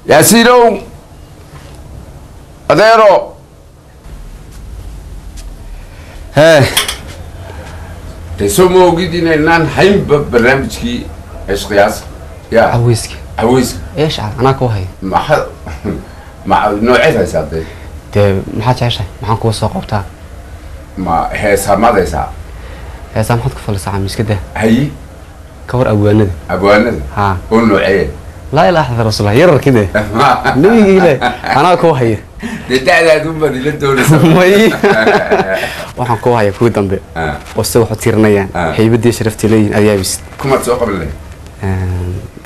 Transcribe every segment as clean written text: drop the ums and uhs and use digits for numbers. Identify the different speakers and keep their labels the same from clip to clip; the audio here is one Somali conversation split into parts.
Speaker 1: ياسينو أديرو ها تسمو جدينا إننا حين ببرنامجي إيش قياس يا
Speaker 2: عويسك
Speaker 1: عويس
Speaker 2: ايش انا كوهي
Speaker 1: مع نوعيتها سادة
Speaker 2: ما حد عايش ما كو سو قبطا
Speaker 1: ما هي سامة ذا
Speaker 2: هي سام حد كفل ساعه مش كده
Speaker 1: هي
Speaker 2: كور ابوانده
Speaker 1: أبوانا
Speaker 2: ها
Speaker 1: والنوعية
Speaker 2: لا اله الا رسول الله يرى كده نبي له انا كوهي
Speaker 1: تتعلى دوما اللي دول
Speaker 2: مي waxaan ku hayaa ku dambe oo soo xotirnayaan haybadii sharaftii leeyin ayaabis
Speaker 1: كم تسوق بالله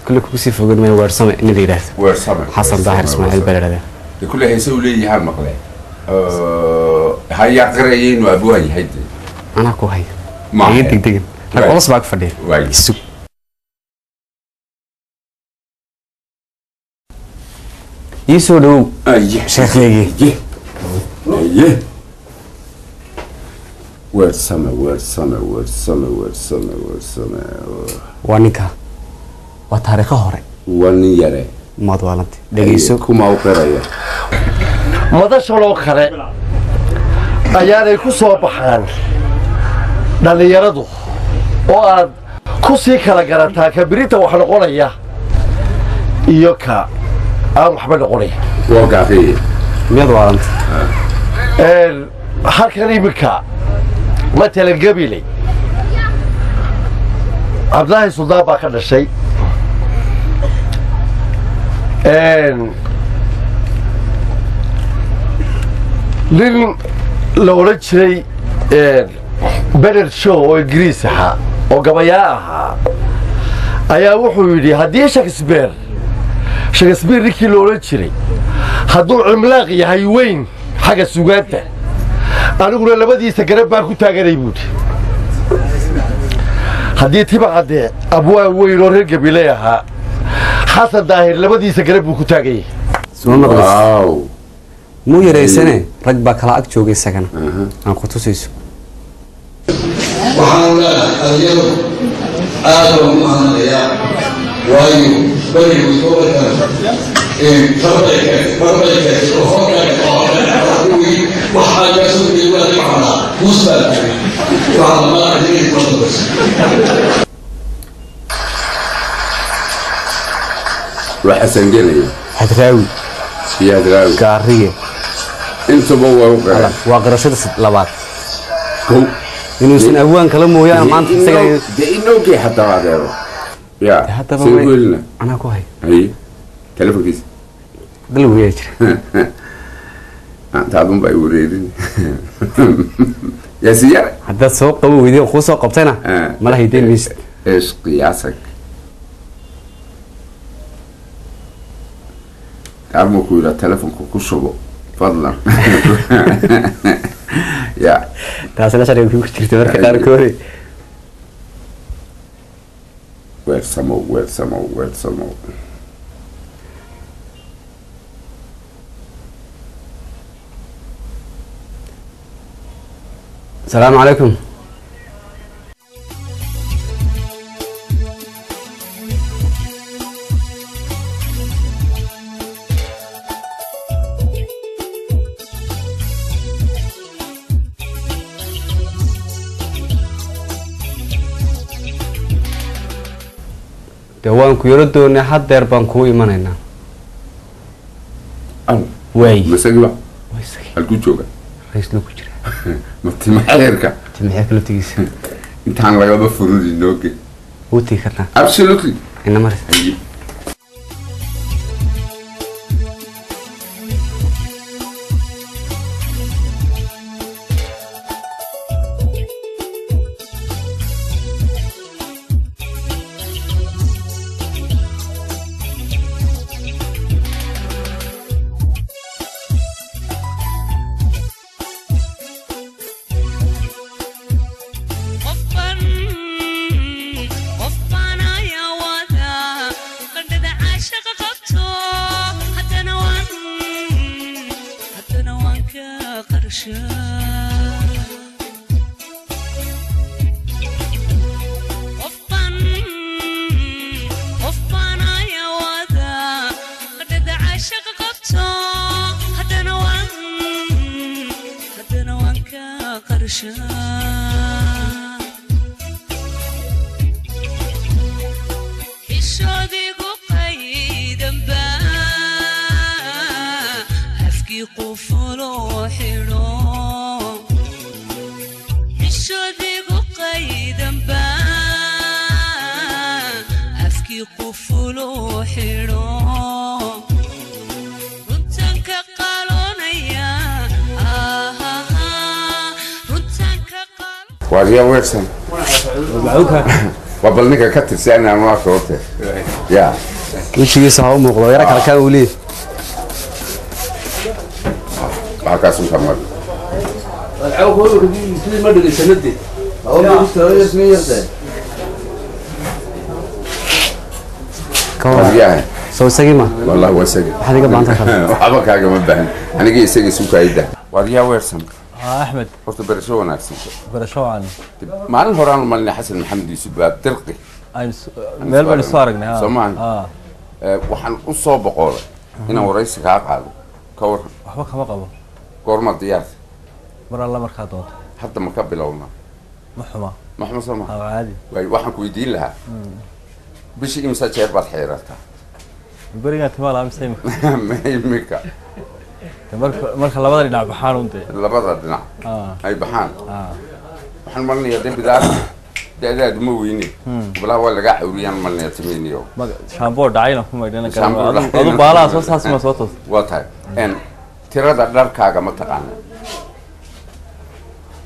Speaker 2: كل كوسي فوقد ما ورسمه ان اللي
Speaker 1: ورسمه
Speaker 2: حسن ظاهر اسماعيل بلد
Speaker 1: كل هيسوي لي هالمقلة هيا قريين وابوها يهدي
Speaker 2: انا كو هي
Speaker 1: ما
Speaker 2: هي دق لك خلاص باك فدي
Speaker 1: واي
Speaker 2: يسولو شيخ ليجي
Speaker 1: ايه ورسمه
Speaker 2: وانيكا وتاريخ هوري
Speaker 1: وني يرى
Speaker 2: ما دوالنت دغيسو
Speaker 1: كما وقريا
Speaker 3: madashanoo kale ayaanay ku soo baxaan dhallinyaradu oo aad ku sii kala garataa ka birinta wax noqonaya iyo ka aan waxba noqonay
Speaker 1: وقافي
Speaker 2: ما دوالنت
Speaker 3: halkan iminka matalan gabiley cabdilaahi suldaan baa ka dhashay nin la odhan jiray Bernard Shaw oo Ingiriis ahaa oo gabayaa ahaa ayaa wuxuu yidhi haddii Shakespeare ninkii la odhan jiray hadduu cimlaaq yahay weyn xagga sugaanta aniguna labadiisa garab baan ku taaganay buudhi haddii tibacadee abwaa weyn oo reer gabiley ahaa xasan daahir labadiisa garab buu ku taaganyay
Speaker 1: واو
Speaker 2: مو يريسنه رج با كلا اك جوغي سغنا aan ku tusayso
Speaker 4: waxaan leeyahay adeero aad u mahadnaqayaa waayo barigu soo wadaa farbayka oo hoggaanka waxaa ka soo jeedaa macna musbal waxaa ma adii qodobs
Speaker 1: وحسن جلي
Speaker 2: hadraawi
Speaker 1: يا دراوي
Speaker 2: gaariye
Speaker 1: انت بو وقرا
Speaker 2: waa qarashada labaad inuu san awaan kala mooyaan maanta isaga
Speaker 1: انه كي حتى هذا يا
Speaker 2: حتى
Speaker 1: سيقولنا
Speaker 2: انا ku hay
Speaker 1: اي تلفون كيس
Speaker 2: dal weey jira
Speaker 1: انت اظن باي وريدين يا سيار
Speaker 2: hadda soo qabo weydii ku soo qabtayna ma la haydeen mis
Speaker 1: ايش قياسك تعرفوا كولا تلفون كوشبو فضلا يا
Speaker 2: taasina shalay ku jirtay marka qaar koori
Speaker 1: وير سمو
Speaker 2: السلام عليكم waan ku yaro doonay hadeer baan ku imanaynaa way
Speaker 1: مسجوا الكوتشوغا
Speaker 2: rays loo ku jira
Speaker 1: متي حيركا
Speaker 2: timixay kala tigis
Speaker 1: انت عن لغا بفرودي نوكي
Speaker 2: oo tii karnaa
Speaker 1: absolutely
Speaker 2: ina maris
Speaker 5: قفان يا ودا قد دعا
Speaker 1: واريا ويرسن وبلنك كتر سنة ما كنت يا
Speaker 2: وش يسوي مغلو يراك على كاولي
Speaker 1: عكاسم كمل
Speaker 3: العو هو كذي ما ادري سندي هو مستوى اسمي يرتاح
Speaker 1: واريا
Speaker 2: سو سجيمة
Speaker 1: والله هو سجي
Speaker 2: هذيك بانتها
Speaker 1: وحبك حاجة ما بهن أنا جاي سجي سوق عيدة واريا ويرسن
Speaker 5: أحمد
Speaker 1: قلت برشوا ناكسن
Speaker 5: برشوا عنه
Speaker 1: مع الهران مالنا حسن محمد يوسف باب ترقي
Speaker 5: ميلبن صارقنا
Speaker 1: سمان waxaan u soo boqolay inaan waraysi ka qaado ka war
Speaker 5: waxba kama qabo
Speaker 1: goorma diyaar
Speaker 5: mar alla markaa doonto
Speaker 1: hadda ma ka bilowna
Speaker 5: ma xuma
Speaker 1: sama
Speaker 5: caadi
Speaker 1: way waxaan ku weydiin lahaa bishii imsa jeer baad xeerataa
Speaker 5: bariga timaal am sayma
Speaker 1: imika
Speaker 5: marka labada dhinac baxaan unte
Speaker 1: labada dhinac ay baxaan waxaan marnayaa dambidaas da'daadu ma weyne bilaa waa laga xawriyaan marnayaa timeeniyo
Speaker 5: shaamboo dhacayna ku maydhana karo adu baalaha soo saas ma soo toos
Speaker 1: waa tahay tirada dharkaaga ma taqaana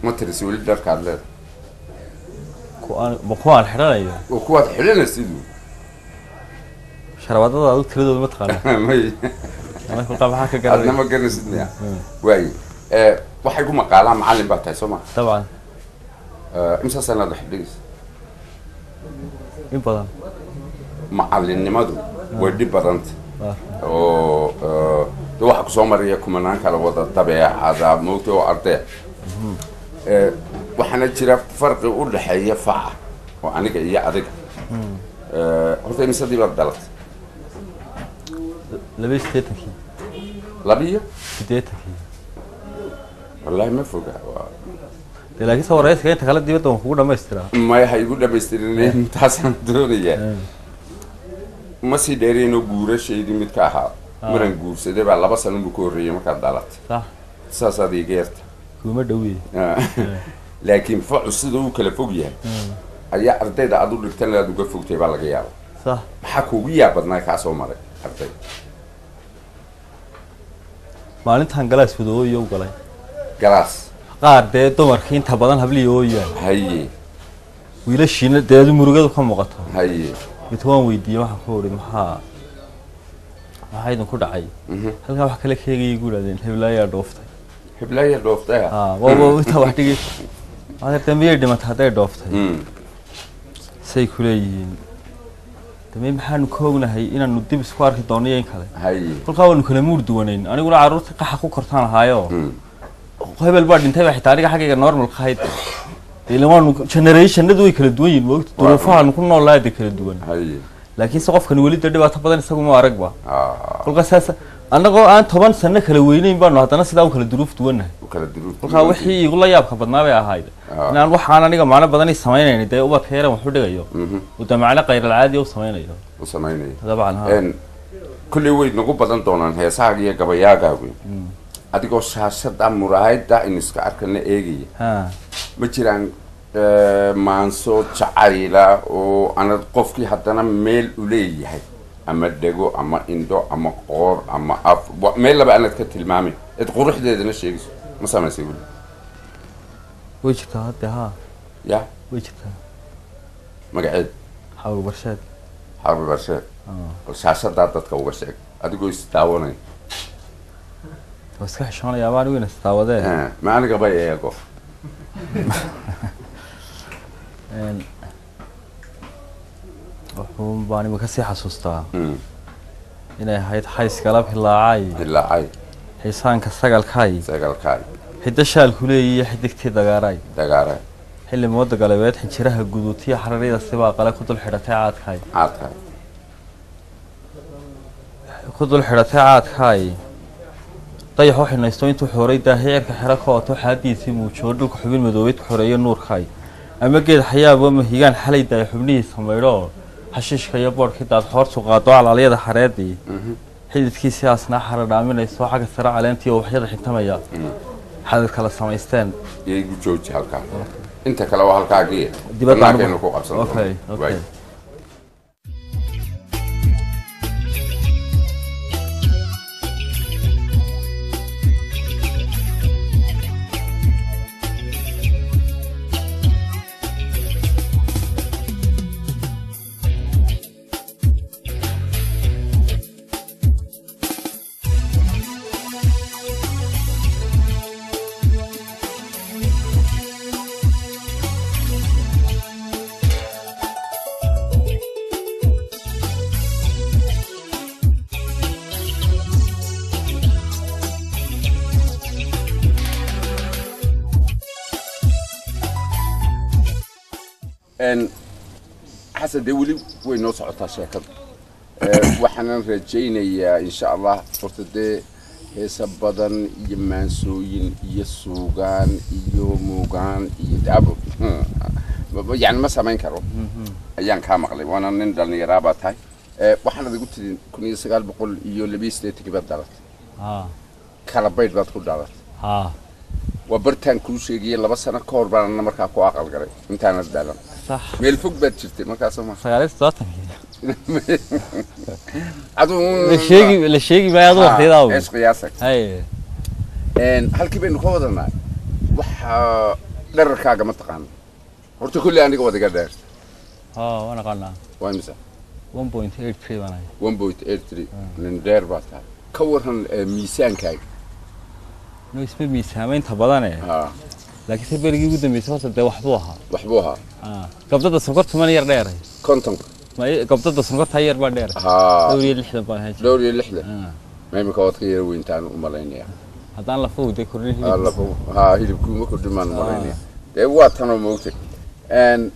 Speaker 1: ma tirisi weli dharkaad leedahay
Speaker 5: kuwaan xidhanayo
Speaker 1: oo kuwaad xidhanaysiduu
Speaker 5: sharabaadada adu tiradooda ma taqaana
Speaker 1: may
Speaker 5: أنا كل طبعا كجرا.
Speaker 1: أنا ما جرى سدني. واي. وحيكون مقالة معلم بتاعي سما.
Speaker 5: طبعا.
Speaker 1: إمتى سنة الحديث؟
Speaker 5: يبغى.
Speaker 1: معلم نمادو. ودي برانت. أو ده واحد كسومر يكون منان كلا وضع طبيعي هذا موته وأرضه. وحنا ترى فرق يقول الحياة فعة. وأنا جاي أدرك. هو ده مثل دي بدلت.
Speaker 5: لبيس تيتك
Speaker 1: لبيه؟
Speaker 5: تيتك
Speaker 1: والله ما فوق
Speaker 5: لكن صور رئيس كان تخلت دي بتوم فوق ما يسترا
Speaker 1: ما هيقول ده بيسترني متحسن دورية ما سيدري إنه جورة شيء دي متكاها مرن جور سيدي بعلا بس أنا بكوري ما كدلت
Speaker 5: صح
Speaker 1: ساسا دي جيرت
Speaker 5: كوما دوي
Speaker 1: لكن فوق سيدو كله فوقيه أي أرتي ده أدور التاني ده فوق تبع لقياه
Speaker 5: صح
Speaker 1: حكوية بدنا كاسو مرة أرتي
Speaker 5: maalintan galaas fudooyo galay
Speaker 1: galaas
Speaker 5: qaar de dumarkii inta badan habliyooyo
Speaker 1: haye
Speaker 5: wiilashiina deedu murugadu ka muuqato
Speaker 1: haye
Speaker 5: midwaan weydiiyay waxa ku ori maxaa idin ku dhacay halka wax kale keegay guuladeen heblaaya dhooftay waa inta wax dhigay aad dambiye dhimata haday dhooftay say kuleeyihiin tamay maxaan ku ognahay inaanu dib isku arki doono in kale
Speaker 1: haye
Speaker 5: kulka waan kala muur duwanayn aniguna caruurta qaxa ku kortaan haayo hebel baa dhintay wax taariikh xaqiiqa normal qayd ilmaan generationadu way kala duwan yihiin waqti duruufahan ku noolaad kala duwan
Speaker 1: haye
Speaker 5: laakiin si qofkan wali dhibaato badan isagu ma aragba kulka saas anagoo aan 10 sano kala weynayn baanu hadana sidaa u kala duruuf duwanahay kulka wixii igu la yaabka badnaa bay ahayd inaan waxaan aniga macna badan sameeyay day uba keeran wax u dhigayo wada macna qayr caadi oo sameeyo طبعا
Speaker 1: kulli way nagu badan doonaan heesaaga iyo gabayaaga adigoo shaashada muraayada in iska arkana eegaya ma jiraan maanso jacayla oo anad qofkii hadana meel u leeyahay ama dhago ama indo ama qoor ama af meel laba anad ka tilmaamay id quruxdeedana sheegayso ma samaysay wali
Speaker 5: wajhka hadda
Speaker 1: ya
Speaker 5: wajhka
Speaker 1: magaceed
Speaker 5: xawl barshaad
Speaker 1: shaashada dadka uga sheeg adigoo istaawanay
Speaker 5: waska xishoonaya baan weyn istaawadeen
Speaker 1: ma aniga bay eego
Speaker 5: wuxuu baan imika si xasuustaa inay ahayd xays galab hilaacay xiisaanka sagalkay xidda shaalku leeyahay xiddigtii dagaaray xilli mooda galabeed xinjiraha guduutiya xararida sibaa qale ku dul xidhatay caadkay dayax waxay naysto intuu xoray daahiirka xira ka wato xaadiisii muujiyo dhulka xubin madoobeed ku xoreeyo nuurkay ama geed xayaabo ma higaan xalay dayax xubnihiisa maydho xashiishka iyo boodhkii daad xoortu qaado calaalyada xareedii xididkiisii asnaa xara dhaaminayso xagga sare caleentii oo waxyada xigtamaya xadad kala samaysteen
Speaker 1: iyagu jooji halkaa inta kale waa halkaagii
Speaker 5: dibadda
Speaker 1: ku qabsan
Speaker 5: okay
Speaker 1: حسن دي ولي وين نوصل على شاكر وحنا رجينا يا إن شاء الله فرت دي سبضن يمانسوين يسوقان يوموقان يدابو يعني ما سامين كرو أيام كامغلي وأنا نندل نيرابات هاي وحنا دي قلت كوني سقال بقول يو لبيس ليتك بدلت كالبيت بدخل دلت وبرتان كل شيء يلا بس أنا كوربان أنا مركا كوا أقل قري أنت أنا الدالم
Speaker 5: صح
Speaker 1: ميل فوق بتشتري مركا سما
Speaker 5: سيارات صوتك
Speaker 1: عدو
Speaker 5: الشيء ما يضوح كذا
Speaker 1: إيش قياسك
Speaker 5: هاي
Speaker 1: إن هل كبين خوضنا وح دركا جم تقان ورت كل عندي قوة قدر
Speaker 5: وأنا قلنا
Speaker 1: وين مسا
Speaker 5: 1.83 وأنا
Speaker 1: 1.83 من دير باتها كورهن ميسان كاي
Speaker 5: نو اسمه ميسامين تبادانه لكن سبرجي قدام ميساس ده وحبوها قبضة السكر ثمانية يردير
Speaker 1: كنتم
Speaker 5: ما قبضة السكر تاير بدير دوري اللحلة بقى
Speaker 1: دوري اللحلة ما يمكن خير وين تانو ملاينيا
Speaker 5: هذا الله فوق ده كورني
Speaker 1: الله فوق هي بكون كل ما ملاينيا ده وقت أنا موتك and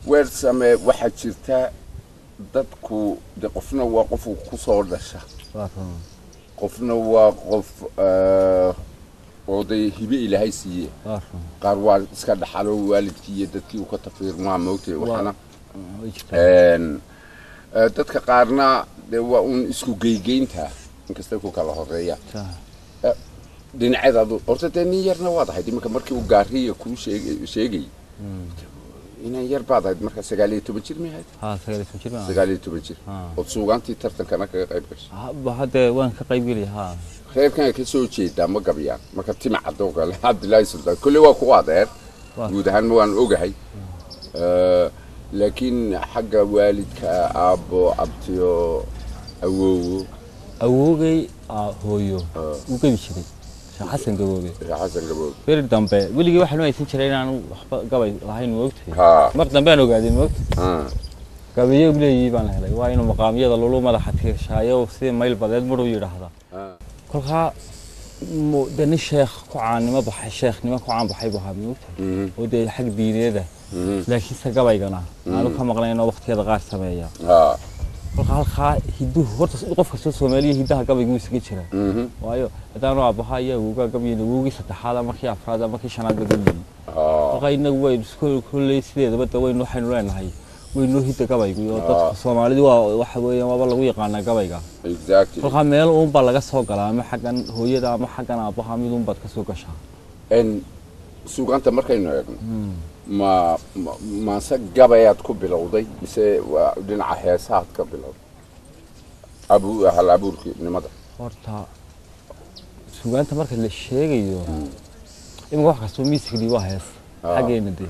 Speaker 1: ويرسم واحد شرطة dadku de qofna waa qof ku soo dhasha qofna waa qof oday hibe ilaahay siiye qaar waa iska dhaxalo waalidkii iyo dadkii uu ka tafiirmaa moogtay waxana dadka qaarna de waa un isku geygeynta inkasta ku kala horeeya dhinaceeda horta de nin yarna waa tahay iminka markii uu gaariyo ku sheegay inaan yar baad ahayd marka 19 jir miyahayd 19 jir oo suugaantii tartankana kaga qayb gashay
Speaker 5: hadda waan ka qayb galay
Speaker 1: reerkan ka soo jeeda ma gabiyaan marka timca dooga Abdullaahi Sultan kulli waa ku adeer guud ahaan ma waan ogahay laakiin xagga waalidka aabo abtiyo
Speaker 5: awowgay hooyo u gabi jiray حسن جبوبي بير دمبه ولي واحد ما يسين شرينا أنا قبل راهين وقت مر دمبه أنا قاعدين وقت قبل يقولي يبان هلا وين مقامية ضلوا ما راح تخير شاية وفي مايل بدل مرو يرهذا كلها دني الشيخ كعان ما بح الشيخ نما كعان بحيبها بيوت ودي حق ديني ده لكن سقبل جنا أنا كم قلنا وقت هذا غار سمايا كلها هيدو هرت قف كسر سومالي هيدا قبل يقول سكتشرة وايو هذا نوع بحايا وقا قبل ينوقي ستحالا ما خي أفراد ما خي شناد بدني كلها إنه وين كل شيء ده بتوه إنه حنوين هاي وإنه هيدا قبل يقول سومالي دوا واحد ويا ما بالله ويقانا قبل يقا كلها ميل بالله كسر كلام ما حقن هو يدا ما حقن أبو حامد بات كسر كشا
Speaker 1: إن سوق أنت مركين ما سجبايات قبل أوضي بس ودين عحياسات قبل أبو هلا أبوك نمدا
Speaker 5: horta suugaanta marka la sheegayo in wax kasto miiskii waa hees xageena de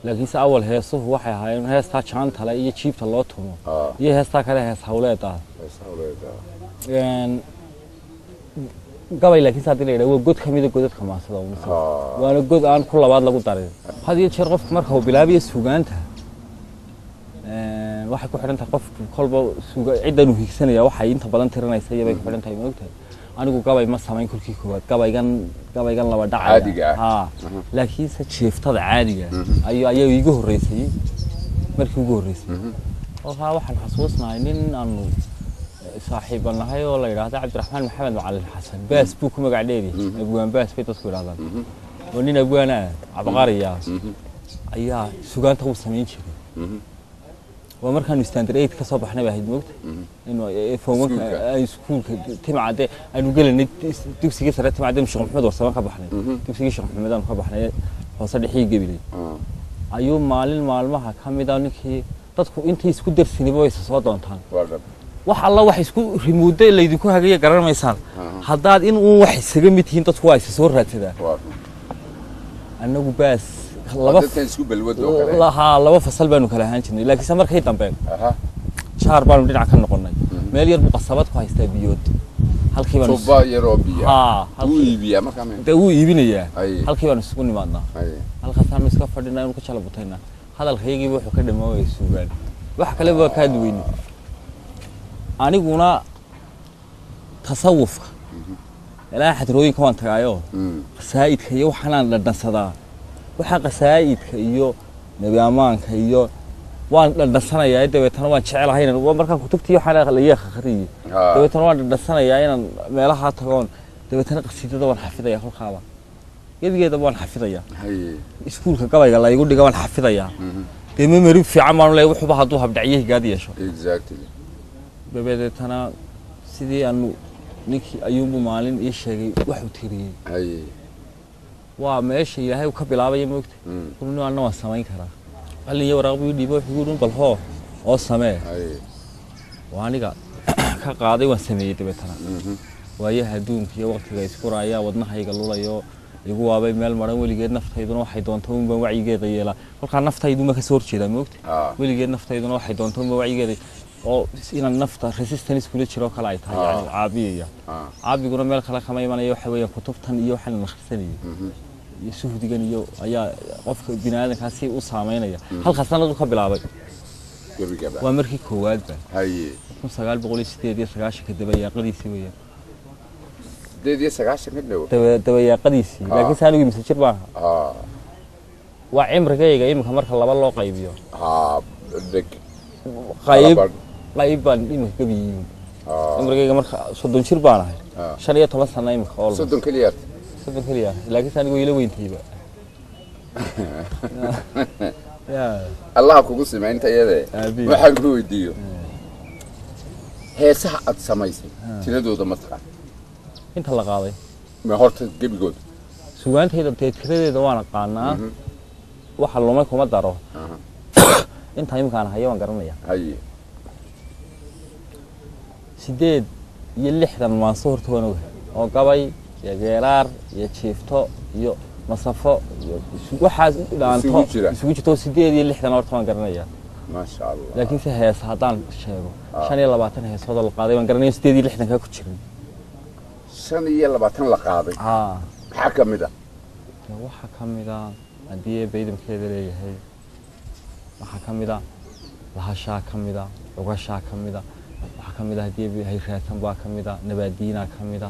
Speaker 5: laakiin sa awal heesuhu waxay ahaayeen heesta jaanta la iyo jiibta loo tumo iyo heesta kale hees hawleeda gabay laakiin saad ilaa waa god kamid ah godadka maasada waana god aan ku labaad lagu darin hadii jeer qofka marka uu bilaabiyo suugaanta waxa ku xiran tahay qof kolba ciidan uu higsanaya waxa inta badan tirinaysa iyo bay ku xiran tahay moogtahay anigu gabay ma sameyn kulkii koowaad gabaygan laba dhacay laakiin sa jeeftada caadiga ayuu igu horeysay markii ugu horeysay waxaan xasuusnahay nin aanu صاحب أنا هاي والله يراهد عبد الرحمن محمد معلم الحسن باس بوك مقعديدي أبوان باس في تذكر هذا ونين أبوانا عبقري يا أيها سجان تو سمين شيء ومر كان يستندريت كصباح إحنا بهيد موت إنه فهمك أي سكول تمع ده أنا قل إن تكسي كسرة تمع ده مش محمد وصلنا خبحنا تكسي كش محمد أنا خبحنا وصل حي قبلي أيوم مالين ما كم دانك هي تدخل أنت يسكت درسني بويس صوت دانتان wax alla wax isku rimuuday leedinku hagaya garanaysan hadaad in uu wax isaga mid yihiin dadku waa soo raadsadaa anagu baas laba fasal baanu kala ahaan jirnay laakiin markay dambe shaar baanu dhinac ka noqonay meel yar buu qasabad ku haystaa biyood halkii baanu
Speaker 1: tuba yaro biyo uu iibiya markaa
Speaker 5: uu iibinaya halkii baanu isugu nimaadnaa halkaasaan iska fadhinaa inuu ka jala butayna hadalkaygii wuxuu ka dhameeyay suugaan wax kale waa ka duweyn aniguna tasawufka ilaa xadrooyinka waan tagaayo qasaa'idka iyo waxaan dhadhansadaa waxa qasaa'idka iyo nabi amaanka iyo waan dhadhansanayaa dabeetana waan jecelahay inaan markaan kutubtii waxaan la akhriyo dabeetana waan dhadhansanayaa inaan meelaha tagoon dabeetana qasiidada waan xafidayaa halkaaba yadigeeda waan xafidayaa iskuulka gabayga la igu dhiga waan xafidayaa memory fiican baan leeyahay wuxuu haduu habdhaciyay gaad yeesho
Speaker 1: exactly
Speaker 5: bebeetana sidii aanu ninkii ayuunbu maalin ii sheegay wax uu tiriyay waa meesha ilaahay uu ka bilaabay moogta kullu anna waan samayn karaa qalin iyo waraaq buu dhiibay wuxuu yiri bal hoo oo samee waaniga ka qaaday waan sameeyay dabeetana waayaha adduunka iyo waqtiga isku raaya wadnahayga lulayo igu waabay meel maran weligeed naftayduna waxay doonto un baan wacyigeeda yeelaa kolka naftaydu ma ka soo horjeeda moogta weligeed naftayduna waxay doonto un baan wacyigeeda oo inaan nafta resistance kula jiro kala ay tahay yani caabiya caabiguna meel kale kama imanayo waxa weeyaan kutubtan iyo waxaan akhrisanayay iyo suhdigan iyo ayaa qofka binaadamkaasi u saameynaya halka sanad ka bilaabay waa markii koowaad ba haye 1998 ka dabayaaqadiisii weeyaan dabayaaqadiisii laakiin saanigu mise jir baa waa cimrigayga imika marka laba loo qaybiyo qayb baan imika gabiyin cimrigayga marka 30 jir baan ahay 15 sano imika oo
Speaker 1: 30 kaliya
Speaker 5: laakiin saanigu ila weyntayba
Speaker 1: Allah kugu sameeyay iyada waxaan ku weydiiyo heesaha aad samaysay tiradooda ma taqaan
Speaker 5: inta la qaaday
Speaker 1: ma horta gabigood
Speaker 5: suugaantayda tiradeeda waan aqaanaa waxa lumay kuma daro inta imkaan hayo waan garanaya
Speaker 1: haye
Speaker 5: 8 waan soo hortoona oo gabay iyo geeraar iyo jiifto iyo masafo iyo waxaas dhaanto isugu jirto 8 horta waan garanaya
Speaker 1: ma sha Allah
Speaker 5: laakiin si hees hadaan sheego 25 heesood la qaaday waan garanaya 8 ka ku jirin
Speaker 1: 25 la qaaday waxa kamida hadii
Speaker 5: baydamkeeda leeyahay waxa kamida lahashaa kamida ugashaa kamida waxa kamida hadii hay raatan baa kamida nabaadiina kamida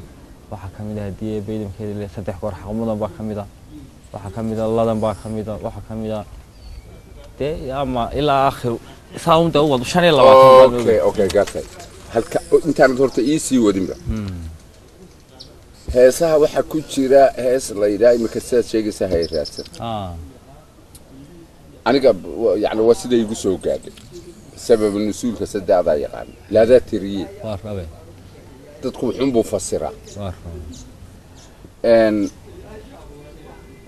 Speaker 5: waxa kamida hadii baydamkeeda leeyahay saddex goor xaqmudan baa kamida waxa kamida ladan baa kamida waxa kamida ama ila aakhir saawunta oo 25
Speaker 1: okay gaartay halka intaan horta ii sii wadinba heesaha waxa ku jira hees la yiraahdo imika saad sheegaysa hay raadsan aniga yani waa sida igu soo gaadhay sabab nusuulka saddeeda yaqaan laada tiriye
Speaker 5: waa rabe
Speaker 1: dadku wuxuu buu fasiraa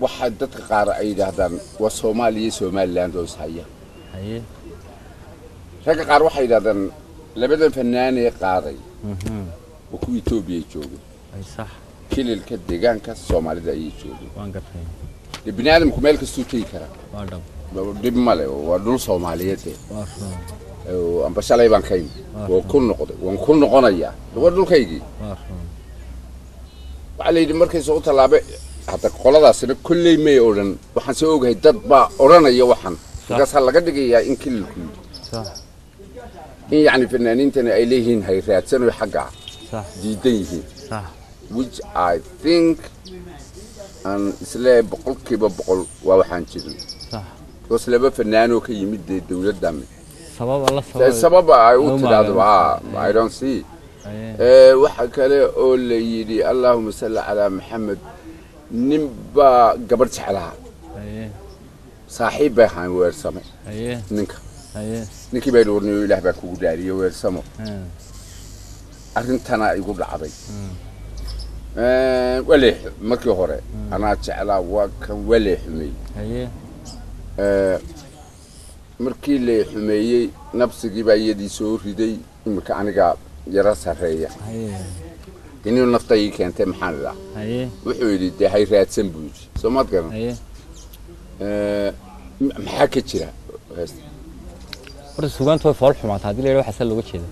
Speaker 1: waxa dadka qaar ay yiraahdaan waa Soomaaliya Somaliland oo haya ragga qaar waxay yiraahdaan labadan fanaan ee qaaday oo ku Itoobiya joogay
Speaker 5: ay sax
Speaker 1: kililka deegaanka Soomaalida ay joogay
Speaker 5: waan gartay
Speaker 1: ibnaadamku meel kastuu tagi kara
Speaker 5: waa dhab
Speaker 1: dib male waa dhul Soomaaliyeed oo amba shalay baan kayn oo ku noqonaya waa dhulkaygii waxa la yidhi markay soo talaabay hadda qoladaasina kulley may oran waxaan soo ogahay dad baa oranaya waxaan kaas laga dhigayaa in kililku
Speaker 5: صح
Speaker 1: يعني فنانين تاني إليهن هاي راتسنو حقا
Speaker 5: صح
Speaker 1: ديديه
Speaker 5: صح
Speaker 1: which I think أن إسلام بقول كيبا بقول ووحان شدن
Speaker 5: صح
Speaker 1: وسلبا فنانو كي يمد الدولة دامي
Speaker 5: سبب الله
Speaker 1: سبب I would I don't see waxa kale oo la yidhi allahuma salli calaa maxamed nin baa gabadh jeclaha saaxiib bay ahaan weersame ninkii bay warniyo ilaah baa kugu dhaariyo weersamo arrintana igu dhacday waleex markii hore anaa jeclaa waa kan waleexumey markii la xumeeyey nafsigii baa iyadii soo riday imika aniga yara sareeya inuu nafta ii keentay maxaan idhaa wuxuu yidhi dee hay raadsan buu yidhi soo maad garan maxaa ka jira
Speaker 5: horta suugaantu way fool xumaataa haddii la yidhaha waxaasa looga jeeda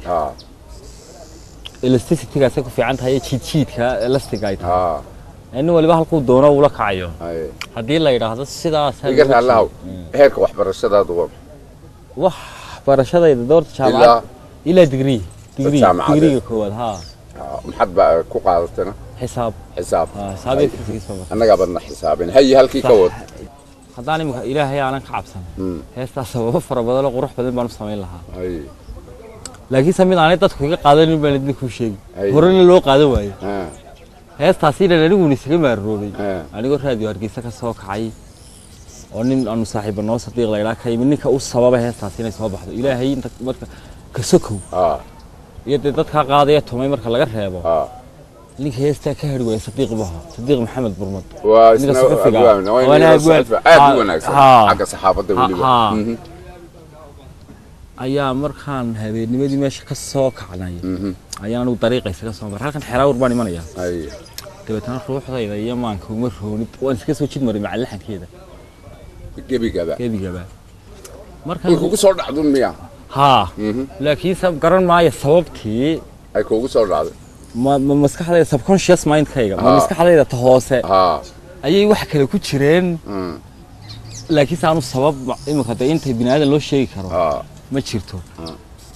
Speaker 5: elasticity-gaasay ku fiican tahay jiidjiidka elastiga ay tahay nin waliba halkuu doono ula kacayo haddii la yidhaahdo sidaas
Speaker 1: iga raallahaw heerka waxbarashadaadu waa
Speaker 5: wax barashadayda doorta jaamacad ilaa digriga koowaad haa
Speaker 1: maxaad baa ku qaadatana
Speaker 5: xisaab
Speaker 1: annagaa badna xisaabin hayi halkii ka wad
Speaker 5: haddaan imika ilaahay aanan ka cabsan heestaa sababo fara badan oo qurux badan baan u samayn lahaa laakiinse mid aanay dadku iga qaadanin baan idinkuu sheegi horena loo qaadan waayo heestaasiina aniguna isaga maaroobay anigoo raadiyo hargeysa ka soo kacay oo nin aanu saaxiiba noo sadiiq la yidhaha ka yimid ninka u sababa heestaasi inay soo baxdo ilaahay inta marka ka sokow iyo dee dadkaa qaadaya tumay marka laga reebo ninka heestaa ka hari waaya sadiiq baha sadiiq maxamed burmad
Speaker 1: xagga saxaafadda weliba
Speaker 5: ayaa markaan habeennimadii meesha ka soo kacnay ayaan anigu dariiqa isaga soo maray halkan xeraawr baan imanayaa dabeetana ruuxdayda iyo maanka uma roonid waan iska soo jid maray maca laxankeeda gebigaba
Speaker 1: markaan kugu soo dhacdun miya
Speaker 5: haa laakiin garan maayo sababtii
Speaker 1: ay kugu soo dhacday
Speaker 5: maskaxdayda subconscious mindkayga maskaxdayda ta hoose ayay wax kale ku jireen laakiin aanu sabab imika de intay bini aadan loo sheegi karo ma jirto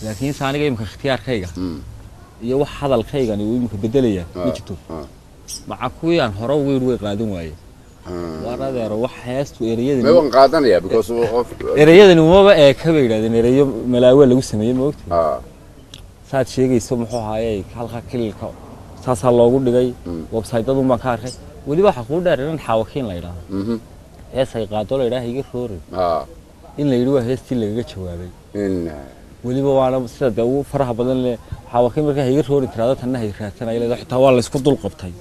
Speaker 5: laakiin aniga imika ikhtiyaarkayga iyo wax hadalkaygani uu imika bedelaya ma jirto maca kuwii aan hore weer way qaadan waaye waradeero wax heestu ereyadani
Speaker 1: ma qaadanaya because
Speaker 5: ereyadani umaba ka yiraahdeen ereyo malaawe lagu sameeyay ma ogtay saad sheegayso muxuu ahaayay halka kililka saasa loogu dhigay website-dadu ma ka arkay waliba waxa ku dheer in xawakiin la yiraahdo heesay qaado la yiraahdo iga roori in la yiri waa heestii lagaga jawaabay waliba waana sida uu faraha badan leh xawakiin marka iga roori tiraado tanna hay raadsanay leedahay xitaa waa la isku dul qabtay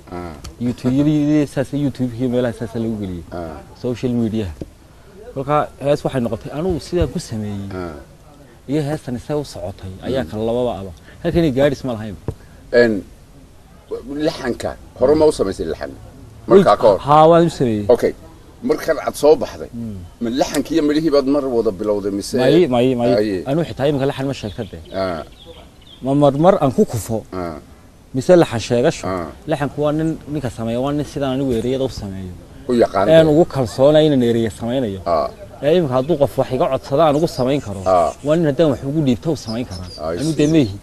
Speaker 5: YouTube-kii meelaha saas lagu galiyay social media kolka hees waxay noqotay anigu sidaan ku sameeyay iyo heestan isaga u socotay ayaa kala lababa aba halkani gaadis ma lahayn
Speaker 1: laxanka hore ma u samaysay laxan marka ka hor
Speaker 5: haa waan u sameeyay
Speaker 1: okay markan aad soo baxday ma laxankii midhii baad mar wada bilowday mise
Speaker 5: may anu xitaa imka laxan ma sheegtay mar aan ku kufo mise laxan sheegasho laxanku waa ninka sameeyo waa nin sidaan anigu ereyada u sameeyo
Speaker 1: u yaqaan
Speaker 5: aan ugu kalsoonay in ereyada sameeyo imka hadduu qof wax iga codsada aan ugu samayn karo waa nin haddaan wax ugu dhiibto u samayn karaa anu demeehi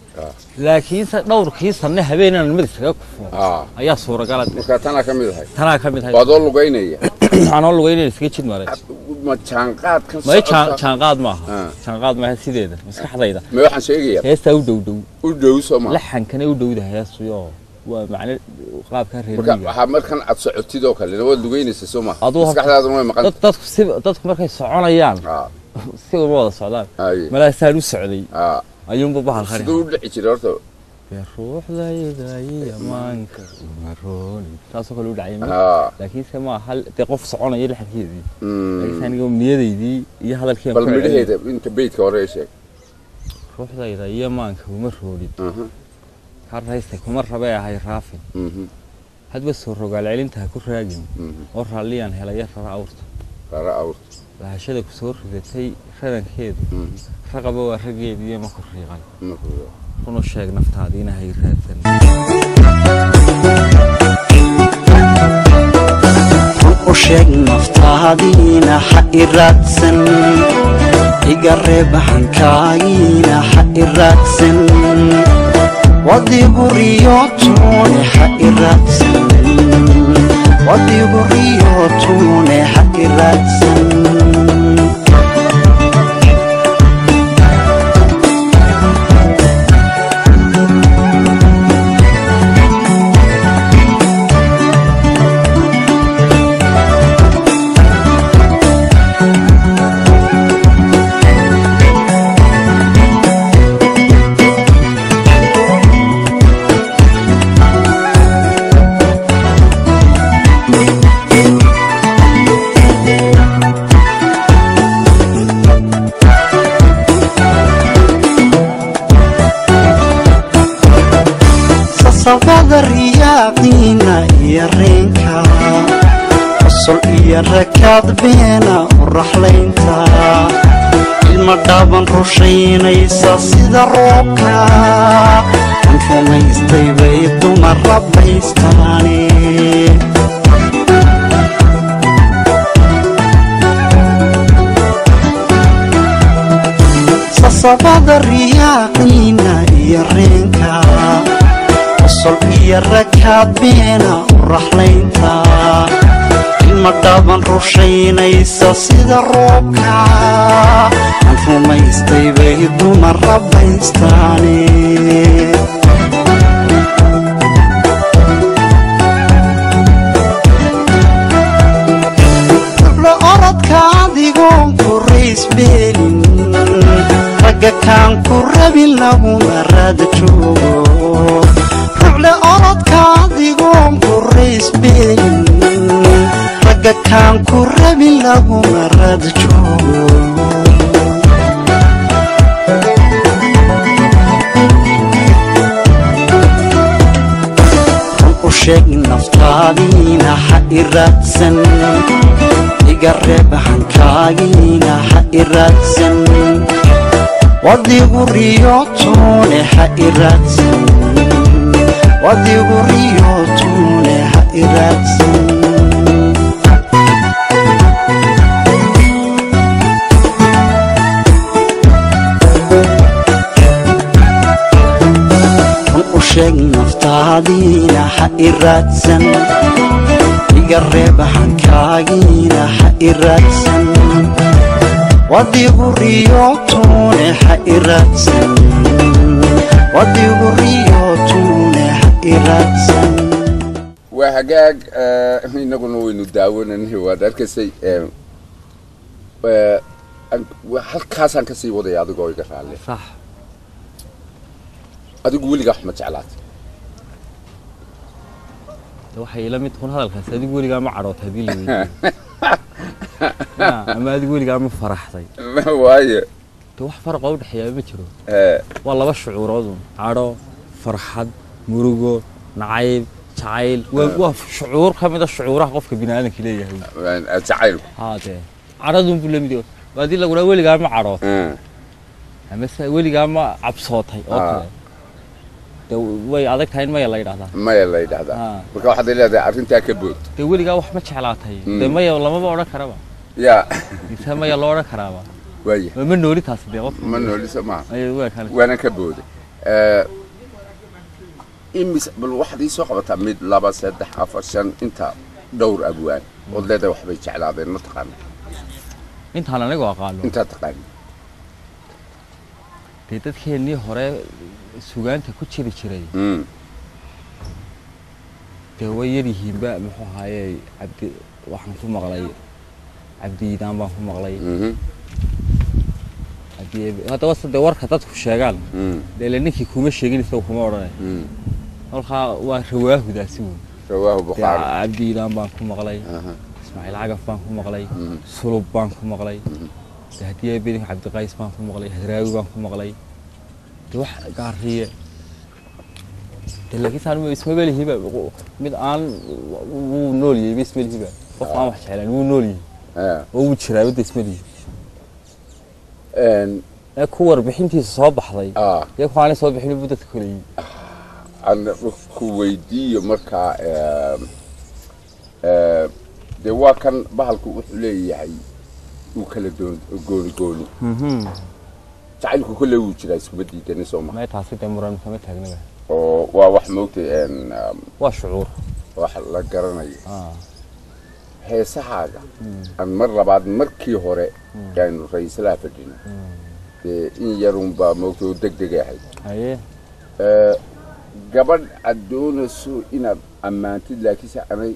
Speaker 5: laakiin dhowrkii sanne habeenan mid isaga kufo ayaa suuragal ah
Speaker 1: marka tanaa ka mid ahay waad lugaynaya
Speaker 5: waxaan lugaynaya iska jid maray
Speaker 1: ma jaanqaad kan
Speaker 5: ma jaanqaad maaha sideeda maskaxdayda
Speaker 1: ma waxaan sheegaya
Speaker 5: heesta u dhow
Speaker 1: Soomaa
Speaker 5: laxankana u dhowda heesuyo waa macna qaabka reeriga
Speaker 1: waxa markan aad socotid oo kale wad lugaynaysa Soomaa maskaxdaadu way maqan
Speaker 5: dadku markay soconayaan si wada socdaan malaasaan u socday ayuunba bahal khari
Speaker 1: sidoo dhici jiray horta
Speaker 5: ruuxdayda iyo maanka marooni taasoo kale u dhacay laakiin sama hal qof soconaya laxankeedii laakiin aniga niyadaydii iyo hadalkii
Speaker 1: bal midheeda inta beedka hore sheeg
Speaker 5: ruuxdayda iyo maanka marooni haraysta kuma rabay ahay raafin hadba soo rogaal celinta ku raagin oo raaliyan helaya rara awrta lahashada ku soo ridatay rarankeedu raqaba waa rageedii ma ku riiqan kuna sheeg naftaadiina hay raadsan
Speaker 6: ku sheeg naftaadiina hay raadsan iga reeb hankaagiina hay raadsan wadigu riyootune hay raadsan wadigu riyootune hay raadsan sasabada riyaaqina iyo reenka qosol iyo rakaad beena u raxlaynta ilma dhaaban rushaynaysa sida roobka an rumaystay bay dumar rabbaystaane sasabada riyaaqina iyo reenka qosol iyo rakaad beena u raxlaynta ilma dhaaban rushaynaysa sida roobka an rumaystay bay dumar rabbaystaane ruxlo orodka adigoon ku raysbeelin ragga kaan ku rabin laguma raada joogo ruxle orodka adigoon ku raysbeelin ragga kaan ku rabin laguma raada joogo run u sheeg naftaadiina ha i raadsan iga reeb hankaagiina ha i raadsan wadigu riyootune ha i raadsan wadigu riyootune ha i raadsan run u sheeg naftaadiina ha i raadsan iga reeb hankaagiina ha i raadsan wadigu riyootune ha i raadsan wadigu riyootune ha i raadsan
Speaker 1: waa hagaag inaguna waynu daawananay waad arkaysay halkaasaan kasii wadaya adigoo iga raalle
Speaker 5: صح
Speaker 1: adigu weligaa wax ma jeclaatay
Speaker 5: waxay ila mid kun hadalkaas adigu weligaa ma carootay hadii la weydiiyo ama adigu weligaa ma faraxday
Speaker 1: waaye
Speaker 5: to wax farq u dhaxeeya ma jiro waa laba shucuurood caro farxad murugo nacayb jacayl waa shucuur kamid ah shucuuraha qofka bini'aadamka leeyahay
Speaker 1: jacayl
Speaker 5: haade caradun buu lamid yahay hadii lagu leeyahay weligaa ma carootay ama weligaa ma cabsootay oo kale way adag tahay maya la yiraahdaa
Speaker 1: marka waxaad leedahay arrinta ka bood
Speaker 5: weligaa wax ma jeclaatay maya lama oran karaba
Speaker 1: ya
Speaker 5: inta maya loo oran karaba
Speaker 1: waaye
Speaker 5: ma nooli taas
Speaker 1: ma nooli sama waana ka bood imis bal waxaad ii soo qabataa mid 2 3 4 5 inta dhowr abwaan oo leedahay waxbay jeclaadeen ma taqaan
Speaker 5: intaan anigu aqaano
Speaker 1: inta taqaan
Speaker 5: dadkeenii hore sugaanta ku jiri jiray way yarihiinba muxuu ahaayay cabdi waxaan ku maqlay cabdiidaan baan ku maqlay hadda wasade warka dadku sheegaan dee ninkii kuma sheegin isaga kuma odhanay halkaa waa rawaahudaasi weyn
Speaker 1: rawaahu buqaari
Speaker 5: cabdiidaan baan ku maqlay ismaaciil cagaf baan ku maqlay sulub baan ku maqlay haddii bidinka cabdiqays baan ku maqlay hadraawi baan ku maqlay wax gaariye laakiin saan isma belihiba mid aan uu nooliyay isma belihiba qof aan wax jeclaan uu nooliyay oo uu jiraa wada isma belihi ku warbixintiisa soo baxday iyo ku aanay soo bixin buu dadka kale
Speaker 1: aan ku weydiiyo markaa de waa kan bahalku wuxuu leeyahay uu kala gooni jacaylku kale uu jiraa isku badiidana soo ma
Speaker 5: taasi muran kama taagnaba
Speaker 1: oo waa wax moogtay
Speaker 5: waa shucuur
Speaker 1: wax la garanayo heesahaaga aan mar labaad markii hore aynu ra'iislaha fadhino in yarun baa moogtay oo degdeg ahayd gabadh aad doonayso inaad ammaantid laakiinse anay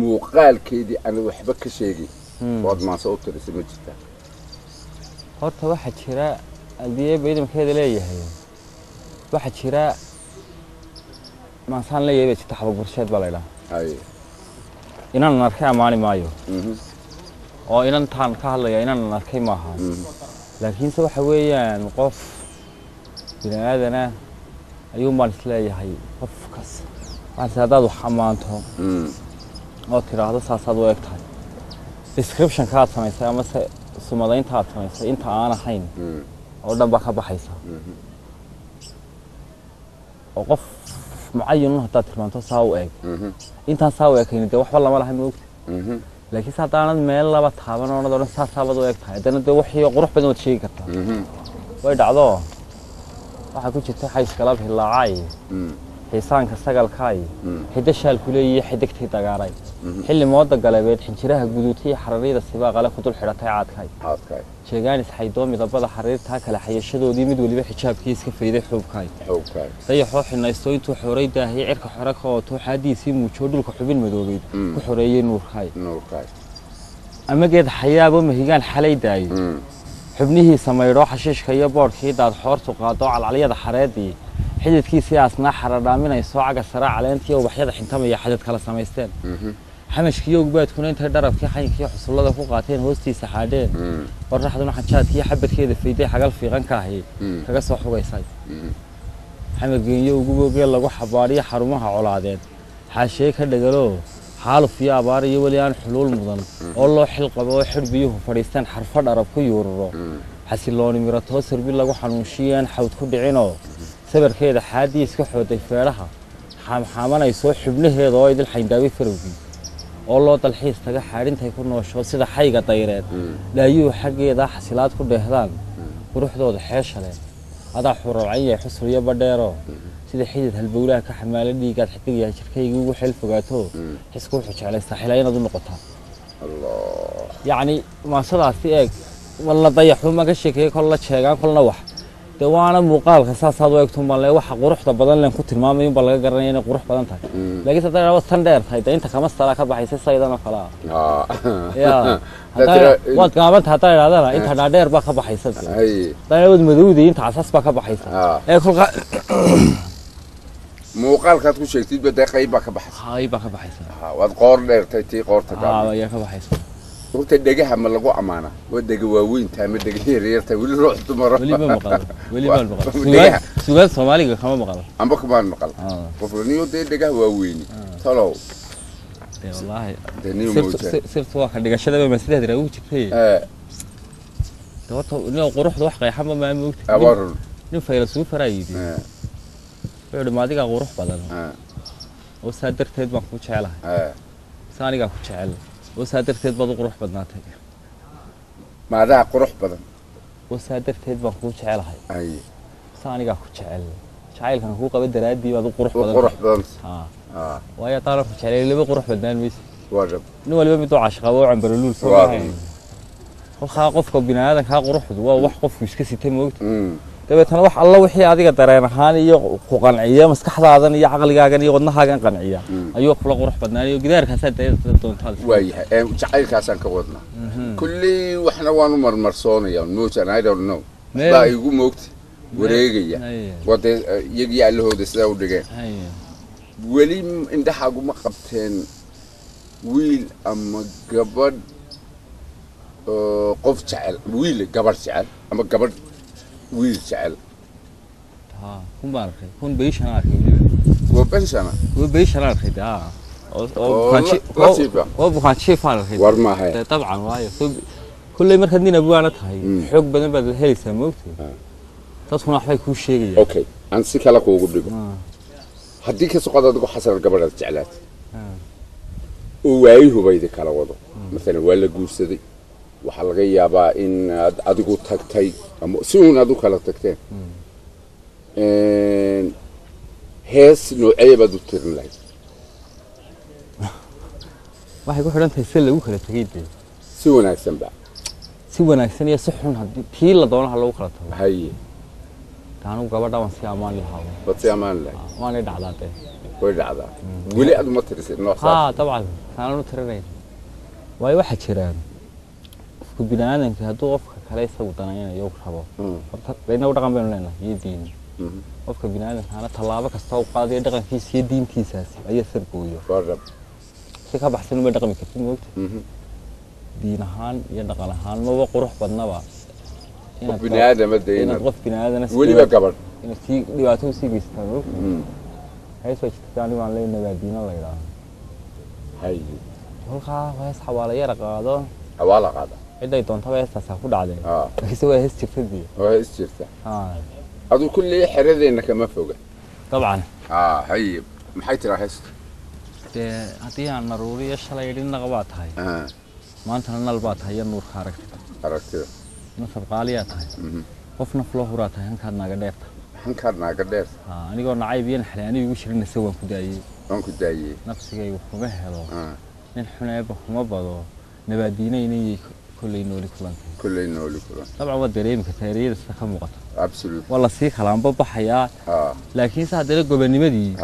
Speaker 1: muuqaalkeedii anay waxba ka sheegin waad maanse u tirisay ma jirtaa
Speaker 5: horta waxaa jira haddii ciidankeeda leeyahay waxaa jira maasaan leeyahay bay jirta xabag bulsheed baa la yidhaha inaan arkay amaani maayo oo inantaan ka hadlaya inaan arkay maaha laakiinse waxa weeyaan qof bini aadana ayuu maan isleeyahay qofkas waxaad hadaad wax amaanto oo tiraahdo saasaad u egtahay description ka samaysay ama sumadaynta aad samaysay inta aan ahayn oo dhan baa ka baxaysa oo qof معين هذا ترمان تساوي أنت ساوي كين ده وحلا ما لهم وقت لكن ساتانا ميل لا بتحاول أنا دورن ساتها بدو وقت هذا ده وحي قروح بدو تشيء كتر ويد عضو واحد كل شيء حيس كلام هلا عاي حيسان كسجل كاي حدش هالكلية حدك تيجاري حل مواد قلبت حنشرها جدودية حرارية السباق على كتل حرتها عاد كاي شجاني حيدوم يضبط حرارتها كلا حيشدوا دي مدولي بحجاب كيس كفيدة حب كاي طيب حوح إن يستوي تو حريدة هي عرق حركة تو حديثي مشودل كحبين مدوبيد كحرية نور كاي أما جد حياة بمهجان حلي داي حبنيه سميروح حشيش خيا بار كيدا حارس وقاطع على عليا حرادي حدث كيسي أصنع حرامين يسوع السرعة على أنتي وبحيد حنتم يا حدث كلا سمايستين حمش كيو جبت كون أنت درب كي حين كي حصل الله فوقاتين هوستي سحادين وراح دون حنشات كي حبت كده في دي حاجة في غن كاهي كقصة حوجي ساي حمد كيو جبوا قال له حباري حرمها علادين حاشيك هذا قالوا حاله في عبارة يوليان حلول مدن الله حلقة بواحد بيوه فريستان حرف درب كيورو حسيلوني مرته سربي الله حنوشيان حوت كل عينه سبر كده حادي يسكحوا تفيرها حامنا يسوي حبله هذا وايد الحين داوي فروقي والله تلحيس تجا حارين تيكون وشوا سيدا حيقة طيرات لا يو حاجة ده حسيلات كل هذان وروح ده حيش عليه هذا حر عيني حصر يبدأ سيدا حيدة هالبولا كحمال اللي قاعد حتى يا شركة يجوا حلف وقاته حسكون حش على استحيلين أظن نقطها الله يعني ما صدق فيك والله ضيح ما قشك هيك والله شيء كل نوح وانا مقال خصاص هذا وقتهم والله واحد قروح بدل لان كنت المامي بالله قرنين قروح بدل تاع لقيت ترى وستاندر هاي انت 5000 بحيث صيدنا خلاص يا وقت قامت حتى هذا انت نادر بقى بحيث اي طيب مدودي انت اساس بقى بحيث اي كل
Speaker 1: مقال كاتكو شيكتي بدا قيبه كبحث
Speaker 5: هاي بقى بحيث
Speaker 1: واد قور دheertay qoorta
Speaker 5: يا كبحيث
Speaker 1: وقت دغه ما لغو امانه ودغه واوين تام دغه يريرتا ولي روح دمر
Speaker 5: ولي ما مقال ولي ما مقال سؤال سومالي كما مقال
Speaker 1: ام كمان مقال قفلنيو دغه واوين تلو
Speaker 5: والله
Speaker 1: دنيو موجه
Speaker 5: سيرت واحد دغشده ما سيده دراو جبتي دوت انه قروح wax qeexan ma moogtay
Speaker 1: abar
Speaker 5: nin faylasuu faraayidi wuxuu maadiga qurux badan oo saadarteed baan ku jecelahay saaniga ku jecel oo saadarteed baad qurux badnaatay
Speaker 1: maadaa qurux badan
Speaker 5: oo saadarteed baan ku jecelahay
Speaker 1: ay
Speaker 5: saaniga ku jecel jacaylkan ku qaba daraadii baad qurux
Speaker 1: badan
Speaker 5: waayo taariikh ku jecel laba qurux badnaan mis
Speaker 1: wajab
Speaker 5: nin walba mid oo caashaqo oo cambaruluul soo baahay qofka binaadamka quruxdu waa wax qofku iska sitay moogta dabeetana wax alla wixii adiga dareen ahaan iyo ku qanciya maskaxdaadan iyo aqligaagan iyo wadnahaagan qanciya ayuu kula qurux badnaaniyo gidaarkaas aad doontaa
Speaker 1: waayahay jacaylkaasaan ka wadna kulli waxna waanu marmarsoonaya moojan I don't know baa igu moogta wareegaya wada iyagii allahooda sida u dhigeen weli indhaxaagu ma qabteen wiil ama gabadh qof jecel wiil gabadh jecel ama gabadh wiil jecel
Speaker 5: kun baarkay kun beeshan arkay وبيشرار خدا أو بخان شيء فارغ خدا
Speaker 1: ورماه
Speaker 5: طبعا وايد كل مرة كدينا بوانا تهاي حق بدن بدل هلي سموتي تدخل أحوال كل شيء
Speaker 1: أوكي عن سكالك وقبلك هديك سقطة تقول حسن قبل الجعلات ووايه بيدك على وضع مثلا ولا جوسدي وحلقية با إن أدقو تكتي سون أدوك على تكتين هيس نوعية بدو تيرن لاي
Speaker 5: واحد يقول حلان تيسير لغو كلا تغيد
Speaker 1: سوى ناكسن با
Speaker 5: سوى ناكسن يا صحن هدي تيلا دونها لغو كلا تغيد
Speaker 1: هاي
Speaker 5: تانو قبضا وانسي أمان لها
Speaker 1: بطي أمان لاي
Speaker 5: وانا دعضاتي
Speaker 1: ويدعضا ولي أدو ما ترسي
Speaker 5: طبعا تانو نترين واي واحد شيران ku binaananka haduu qofka kale isagu danaynayo rabo bayna u dhaqan baynu leenahay diin qofka binaananka ana talaabo kasta oo qaadiyo dhaqankiisa iyo diintiisaas ayaa sirgooyo si ka baxsan uma dhaqmi kartid moogta diin ahaan iyo dhaqan ahaan ma qurux badnaba
Speaker 1: بني آدم الدين
Speaker 5: قف بني آدم
Speaker 1: ولي بقبر
Speaker 5: إن في ديواتو سيجيس تمام هاي سويت تاني ما لين نبادين الله يلا
Speaker 1: هاي
Speaker 5: هو خا هاي حوالي يرقادون
Speaker 1: حوالي قاعدة
Speaker 5: إذا يدون تبع يستسافر عليه بس هو هيس تفدي
Speaker 1: هو هيس تفدي هذا كل حرية إنك ما فوقه
Speaker 5: طبعا
Speaker 1: هاي محيط راح يست
Speaker 5: هذه عن ضروري الشلا يدين نقبات هاي ما أنت نلبات هاي النور خارج نصب قاليات هاي قفنا فلوهرات هاي هنكرنا قدرت
Speaker 1: هنكرنا قدرت
Speaker 5: أنا قلنا عايبين حلاني ويشرين نسوي كدايي
Speaker 1: كدايي
Speaker 5: نفسي جاي وفمهلو نحن يبغى ما بدو نباديني كل نولي طبعا ودريم كثيرين استخدموا قط والله سيخ على بابا حياة لكن ساعد لك بنيمدي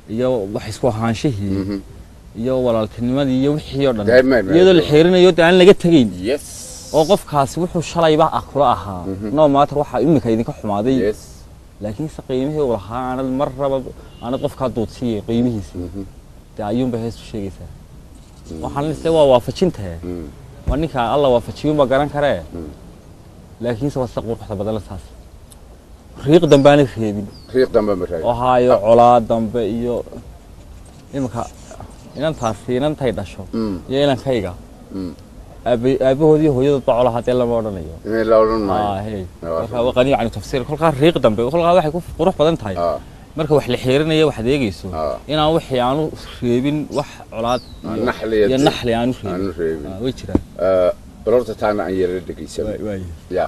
Speaker 5: يو وحسوا هانشهي يو ولا الكلمة دي يو حيرنا يدل الحيرنا يود عن لقيت تجين وقف كاس وحو شلي بقى أقرأها نو ما تروح إنك إذا كحمادي لكن سقيمه وراها أنا المرة أنا قف كادوت سي قيمه سي تعيون بهذا الشيء سه وحنا نسوي وافقتها وانك الله وافقتي ما قران كره لكن سوى السقور حتى بدل اساس ريق دنبان خيبين
Speaker 1: ريق دنبان مرحي
Speaker 5: وهاي علا دنب iyo imka inaan taasiinan tay dhasho yeelan kayga aabahoodii hooyada bacolo hadee lama oranayo
Speaker 1: in la oran maayo
Speaker 5: waxa qani yani tafsiir kulka riiq dambe kulka waxay ku qurux badan tahay marka wax la xiriirinayo wax adeegayso inaan wixii aanu reebin wax colaad iyo naxli aanu reebin way jiraan
Speaker 1: balorta taana aan yara dhageysan ya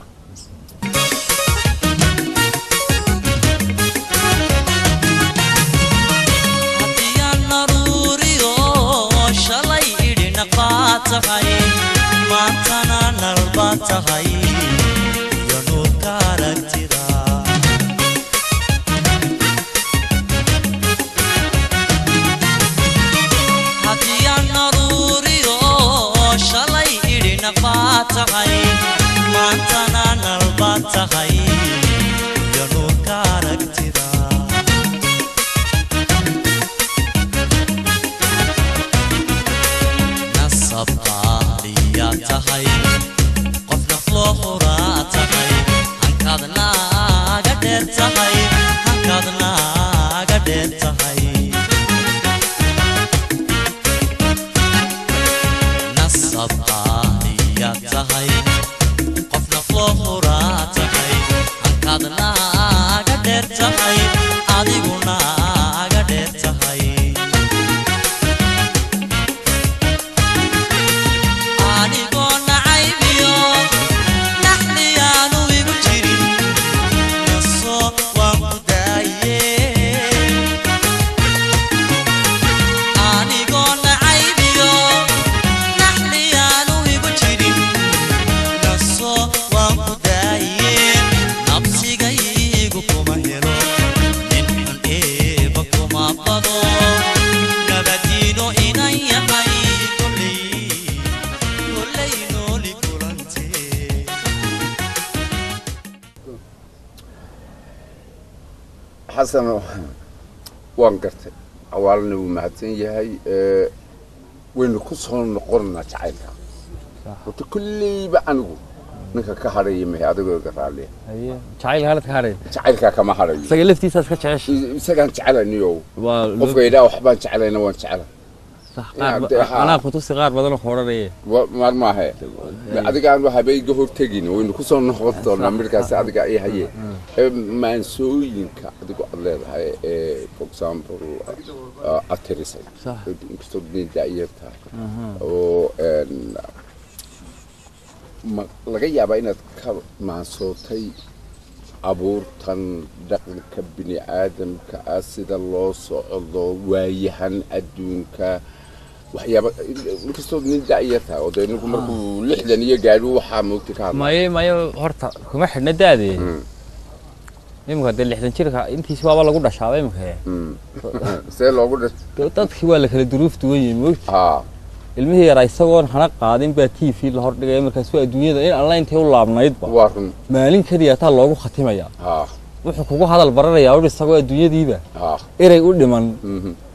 Speaker 7: hadiyan naruriyo shalay idina qaatahay maantana nalbaatahay yanu karagtida tahay maantana nalbaad tahay yanu karagtida nasab qaaliya tahay qof naflo huraa tahay hankaad naaga dheer tahay hankaad naaga dheer tahay nasab tahay qof naflo huraa tahay hankaad naaga dheer tahay adigu naaga dheer tahay anigoo nacaybiyo naxliyaanu igu jirin naso waan ku daaye anigoo nacaybiyo naxliyaanu igu jirin waan ku daaye nabsigaygu kuma helo nin xun eeba kuma bado nabadiino inan yahay kolley nooli kulante
Speaker 1: xasan waan gartay awaalna wuu mahadsan yahay waynu ku soo noqonnaa jacaylka horta kulleyba anigu ninka ka hadhaya mahay adigoo garaale
Speaker 5: jacayl halad ka hadhay
Speaker 1: jacaylka kama hadhayo
Speaker 5: isaga laftiisa iska jeceshay
Speaker 1: isagaan jecelaniyo qofka idhaa waxbaan jecelayna waan jecela
Speaker 5: anaa kutusi qaar badan oo horanaya
Speaker 1: maar maahe adigaan habeyga hortegin waynu ku soo noqon doonaa markaas adiga ay haye maansooyinka adigoo aad leedahay for example atirisay inkastoo daayarta oo laga yaabaa inaad ka maansootay abuurtan dhaqanka bini aadamka ah sida loo socdo waayahan adduunka waxyaaba inkastoo nin daayarta oo deynku markuu 60 iyo gaadho waxaa moogtay ka hadlay
Speaker 5: mayo horta kuma xidhna daadee imka 60 jirka intiisa waaba lagu dhashaabay imka
Speaker 1: see loogu dhashay
Speaker 5: dadkii waa la kala duruuf duwan yihiin moogtay ilmihii yar isagoon hana qaadin baa TV la hor dhigay markaas waa adduunyada in alla intay u laabnaydba maalin kaliya taa loogu khatimaya wuxuu kugu hadal baranayaa oo isagoo adduunyadiiba eray u dhiman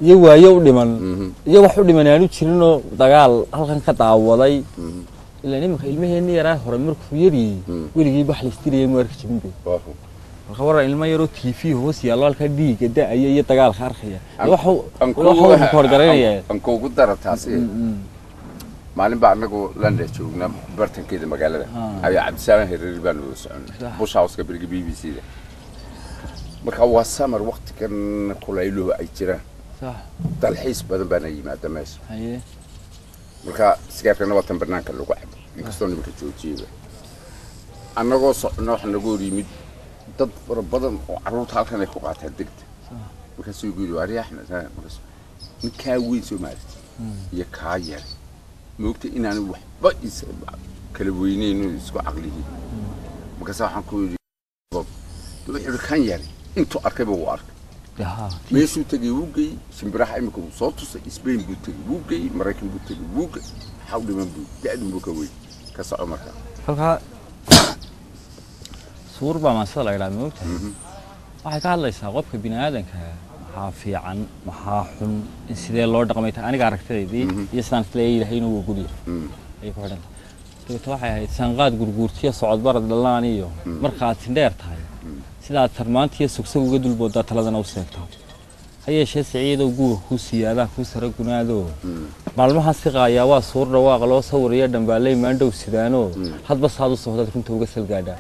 Speaker 5: iyo waayo u dhiman iyo wax u dhiman aanu jirin oo dagaal halkan ka daawaday إلا نمك المه إني راه هرمرك يري ويجي بحل يستري مرك جنبي الخبر المه يرو تيفي هو سيالله الكدي كده أي تقال خارخية وحو كورجرية
Speaker 1: أنكو قدرت تاسي maalin baa anagu London joogna bartankeeda magaalada ayaa cabdisaan heerir baan u soconnay bush house ka biriga BBC-da marka waa summer waqtigan kulaylo ay jiraan صح dalxiis badan baan yimaada meesha haye marka sigaarkana waa tan barnaanka lagu cabo inkastoo nimka joojiyo anagoo socno waxa nagu yimid dad fara badan oo caruurta halkan ay ku qaataan degta marka soo guulo ari axmed marka ninka weyn Soomaali iyo ka yar موقتي إن أنا وحبا كلوينين يسقى عقلي مكسر حنكون يقول كان يعني أنتوا أركبوا وارك ميسو تجي وجي سنبرح أمكم صوتوس إسبين بوتجي وجي مراكن بوتجي وجي حاول من بوت قاعد بوكوي كسر عمرك
Speaker 5: فلها صور بمثل إلى موقت واحد قال لي ساقط كبناء هذا في عن محاحن سيد الله دقميت أنا قاركت دي يسان تلاقي الحين هو قولي أي كهذا توحى سنقاد قرقورتي صعد برد الله نيو مرخات سندير تاي سيدا ترمانتي سكسو قدول بودا ثلاثة نوسكتا هي شيء سعيد وجوه هو سيادة هو سرقنا دو معلومة سقايا وصور رواق لو صور يدم بالي ما عنده سيدانو حد بس هذا الصوت كنت توقف القادة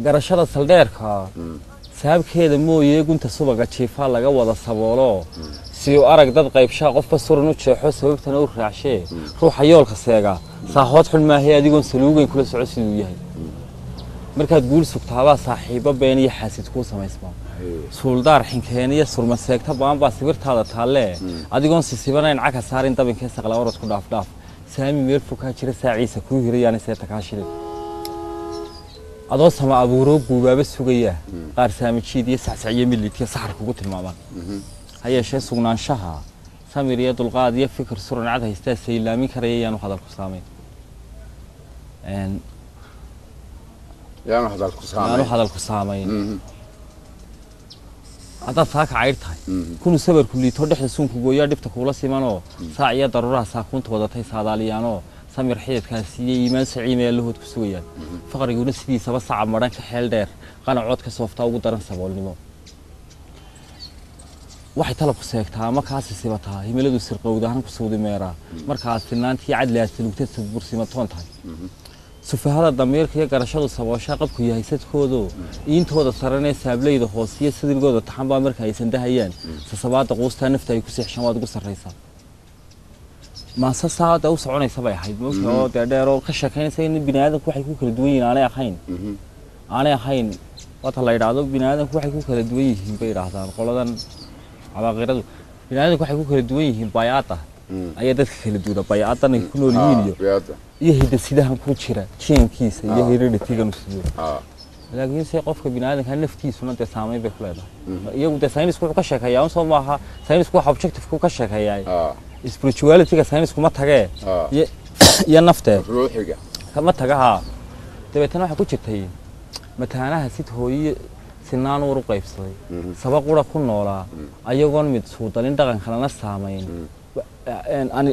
Speaker 5: garashada saldeerka saabkeeda mooyee gunta subaga jiifa laga wada saboolo si uu arag dad qaybsha qofba suran u jeexo sababtana uu raacshee ruuxa yoolka seega saaxood xun maahay adigoon saluugayn kula soco siduu yahay markaad guul sugtaaba saaxiibo been iyo xaasid ku samaysma suuldaar xinkeeniya surma seegta baan baa sawirtaada taalle adigoon sisibanayn caka saarin dabinkee saqla orod ku dhaaf saami meel fuka jira saaciisa ku hirayaan seeta kaashilin adoo sama abuuro guubaaba sugaya qaar saamijiid iyo sacsacyo milidka saxar kugu tilmaamaan hayeeshee sugnaanshaha samir iyo dulqaad iyo fikir suran cad haystaa saylaamin karayaan wax hadal ku saameyn
Speaker 1: yaanu hadal ku saameyn
Speaker 5: haddaad saa ka cayr tahay kunu sabarku liito dhexda suunku gooyaa dhibta kuula simanoo saac iyo daruuraha saakuunta wadatay saadaaliyaanoo samir xididkaasi iyo iimaan saciime lahood ku sugayaan faqriguna sidiisaba sacab maran ka xeel dheer qanacood ka sooftaa ugu daran saboolnimo waxay talabku seegtaa ama kaasi sibataa himiladu sirqowdahan ku sawdi meeraa markaas finaantii cadliyaas lugtad bursimatoon tahay sufahada damiirka iyo garashadu saboosha qabku yahay sadkoodo intooda saranee saableyda hoosiyo sidilgooda taxan baa marka aysan dahayaan sasabaada quustaa nafta ay ku seexshan waad ugu sarreysaa ما ساعد أو سعوني سبعي حيد مو تدارو كشكين سين بنادم كوحي كوك الدوين أنا أخين وطلع يرادو بنادم كوحي كوك الدوين بير هذا قلادن على غيره بنادم كوحي كوك الدوين بايعته أي دخل الدوين بايعته نكونوا لينيو يهيد السيدة هم كوتشرا شين كيس يهيد التيجان السيدو لكن سيقف بنادم كان نفتي سنة تسامي بخلاده يوم تسامي سكوا كشك هيا وصومها سامي سكوا حبشك تفكوا كشك هيا spirituality ka saynis kuma tagee ya nafte
Speaker 1: ruuxiga
Speaker 5: kama tagaha dabeetana waxa ku jirtay mataanaha sid hooyi sinaan uur u qaybsaday sabab qura ku noolaa ayagoon mid suudalin dhaqan kalena saameyn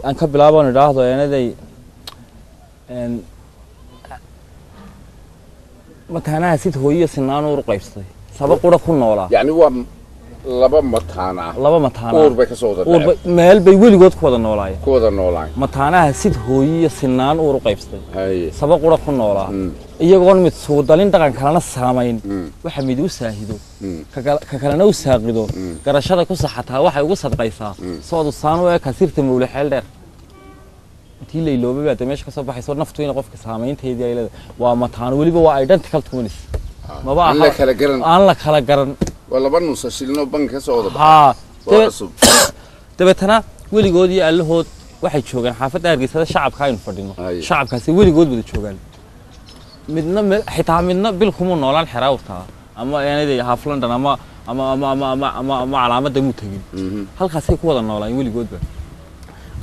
Speaker 5: aan ka bilaabo nidhaahdo eenaday mataanaha sid hooyi sinaan uur u qaybsaday sabab qura ku noolaa
Speaker 1: yani waa laba mataana uur bay ka soo
Speaker 5: wadaan meel bay weligood ku wada noolaayeen mataanaha sid hooyiyo sinaan uur u qaybsaday sabab qura ku noolaa iyagoon mid suudalin dhaqan kalena saameyn waxa mid u saahido ka kalena u saaqido garashada ku saxataa waxay ugu sadqaysaa soodu saano ee kasirta mawla xeel dheer intii la ilooba baa meesha ka soo baxayso naftu in qofka saameynteedii ay leedahay waa mataano weliba waa identical twins maba aan la kala garan
Speaker 1: ولا بنوص شيلنا بنك سعودة
Speaker 5: تبتنا ولي جود يقال له واحد شوغان حافظ أرجس هذا شعب كاين فردينه شعب كاسي ولي جود بده شوغان مدنا حتعاملنا بالخمون ولا الحراوتها أما يعني ده حفلان ده أما علامة دمو تجين هل خاسي كودا نولا ولي جود به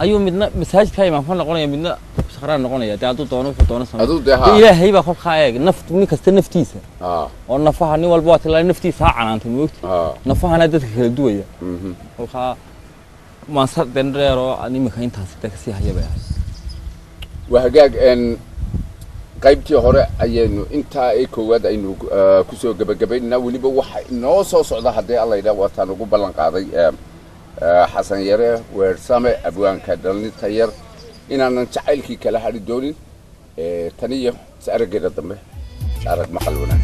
Speaker 5: أيوة مدنا مساج كاي ما فلان نقولنا مدنا سخران نقولنا يا تعالوا تونو فتونو سما إيه هي بخو خايق نفط مني كست نفتيسه والنفها ني والبوات لا نفتي ساعة أنت موت نفها ندت الدوية وخا ما صار دنريرو أني مكين تاسيتك سيها يبيع
Speaker 1: وهجاج إن قيبتي هراء أينو أنت إيكواد إنه كسو جبنا وليبو واحد نوصل صعدة هدي الله يدا وطنه قبلنا قاضي حسن يره ورسامة أبوان كدلني تيار إن أنا نشعل كي كلا هذي دوني تانية سأرجع الدم سأرجع محلونا